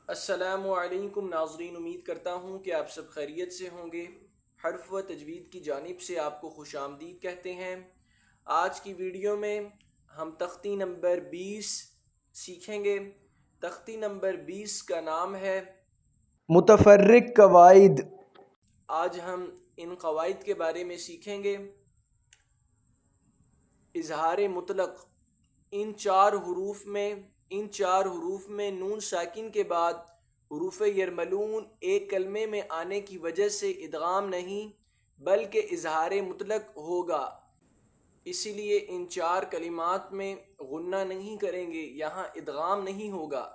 السلام علیکم ناظرین، امید کرتا ہوں کہ آپ سب خیریت سے ہوں گے۔ حرف و تجوید کی جانب سے آپ کو خوش آمدید کہتے ہیں۔ آج کی ویڈیو میں ہم تختی نمبر 20 سیکھیں گے۔ تختی نمبر 20 کا نام ہے متفرق قواعد۔ آج ہم ان قواعد کے بارے میں سیکھیں گے۔ اظہار مطلق، ان چار حروف میں نون ساکن کے بعد حروف یرملون ایک کلمے میں آنے کی وجہ سے ادغام نہیں بلکہ اظہار مطلق ہوگا، اسی لیے ان چار کلمات میں غنہ نہیں کریں گے، یہاں ادغام نہیں ہوگا۔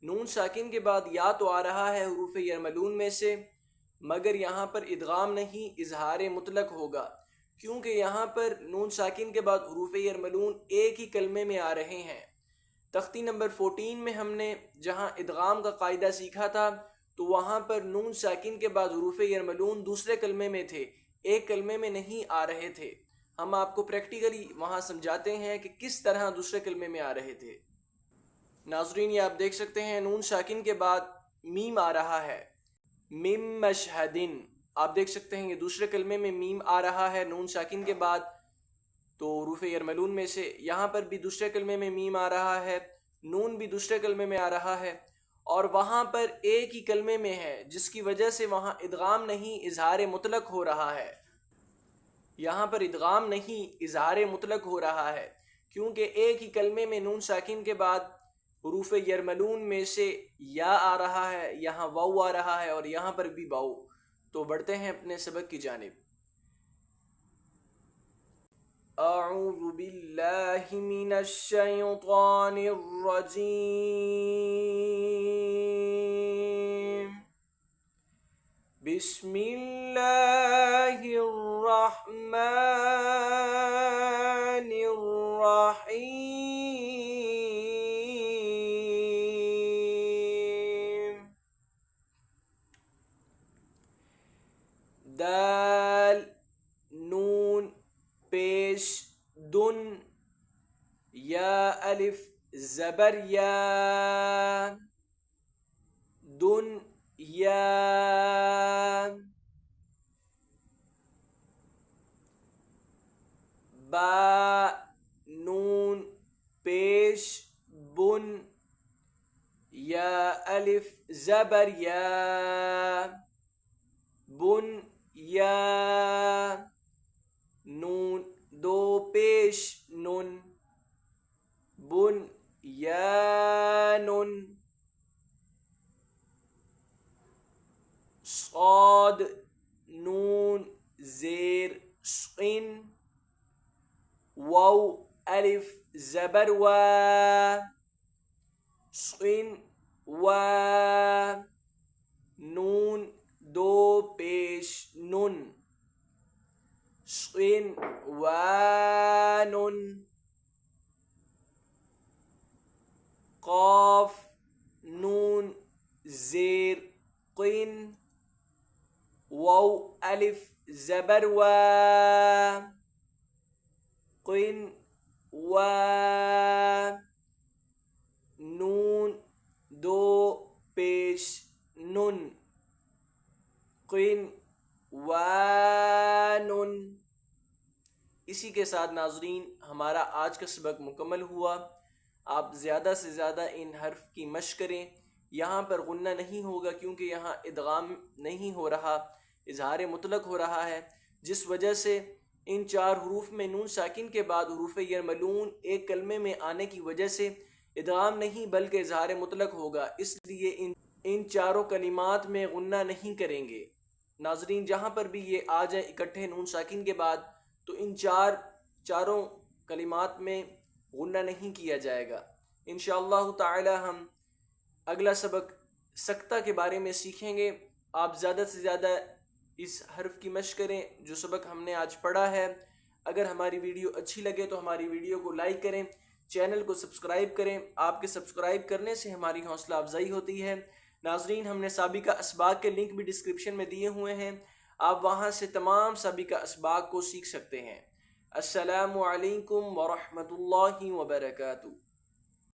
نون ساکن کے بعد یا تو آ رہا ہے حروف یرملون میں سے، مگر یہاں پر ادغام نہیں، اظہار مطلق ہوگا، کیونکہ یہاں پر نون ساکن کے بعد حروف یرملون ایک ہی کلمے میں آ رہے ہیں۔ تختی نمبر 14 میں ہم نے جہاں ادغام کا قاعدہ سیکھا تھا تو وہاں پر نون ساکن کے بعد حروف یرملون دوسرے کلمے میں تھے، ایک کلمے میں نہیں آ رہے تھے۔ ہم آپ کو پریکٹیکلی وہاں سمجھاتے ہیں کہ کس طرح دوسرے کلمے میں آ رہے تھے۔ ناظرین، یہ آپ دیکھ سکتے ہیں نون ساکن کے بعد میم آ رہا ہے، مم مشہدن۔ آپ دیکھ سکتے ہیں یہ دوسرے کلمے میں میم آ رہا ہے نون ساکن کے بعد، تو حروف یرملون میں سے یہاں پر بھی دوسرے کلمے میں میم آ رہا ہے، نون بھی دوسرے کلمے میں آ رہا ہے، اور وہاں پر ایک ہی کلمے میں ہے جس کی وجہ سے وہاں ادغام نہیں، اظہار مطلق ہو رہا ہے۔ یہاں پر ادغام نہیں، اظہار مطلق ہو رہا ہے، کیونکہ ایک ہی کلمے میں نون ساکن کے بعد حروف یرملون میں سے یا آ رہا ہے، یہاں واو آ رہا ہے، اور یہاں پر بھی واو۔ تو بڑھتے ہیں اپنے سبق کی جانب۔ اعوذ باللہ من الشیطان الرجیم، بسم اللہ الرحمن الرحیم۔ دال نون پیش دن، یا الف زبر یا، دن یا، با نون پیش بن، یا الف زبر یا، بن یا، نون دو پیش نن، بن یا نن۔ صاد نون زیر سین، واو الف زبر وا، سین وا، نون دو پیش نن، سین وا نن۔ قاف نون زیر قین، واو الف زبر وا، قین وا، نون دو پیش نن، قین وا نن۔ اسی کے ساتھ ناظرین ہمارا آج کا سبق مکمل ہوا۔ آپ زیادہ سے زیادہ ان حرف کی مشق کریں۔ یہاں پر غنہ نہیں ہوگا کیونکہ یہاں ادغام نہیں ہو رہا، اظہار مطلق ہو رہا ہے، جس وجہ سے ان چار حروف میں نون ساکن کے بعد حروف یرملون ایک کلمے میں آنے کی وجہ سے ادغام نہیں بلکہ اظہار مطلق ہوگا، اس لیے ان چاروں کلمات میں غنہ نہیں کریں گے۔ ناظرین جہاں پر بھی یہ آ جائے اکٹھے نون ساکن کے بعد تو ان چاروں کلمات میں غنہ نہیں کیا جائے گا۔ انشاءاللہ تعالی ہم اگلا سبق سکتہ کے بارے میں سیکھیں گے۔ آپ زیادہ سے زیادہ اس حرف کی مشق کریں جو سبق ہم نے آج پڑھا ہے۔ اگر ہماری ویڈیو اچھی لگے تو ہماری ویڈیو کو لائک کریں، چینل کو سبسکرائب کریں۔ آپ کے سبسکرائب کرنے سے ہماری حوصلہ افزائی ہوتی ہے۔ ناظرین ہم نے سابقہ اسباق کے لنک بھی ڈسکرپشن میں دیے ہوئے ہیں، آپ وہاں سے تمام سابقہ اسباق کو سیکھ سکتے ہیں۔ السلام علیکم ورحمۃ اللہ وبرکاتہ۔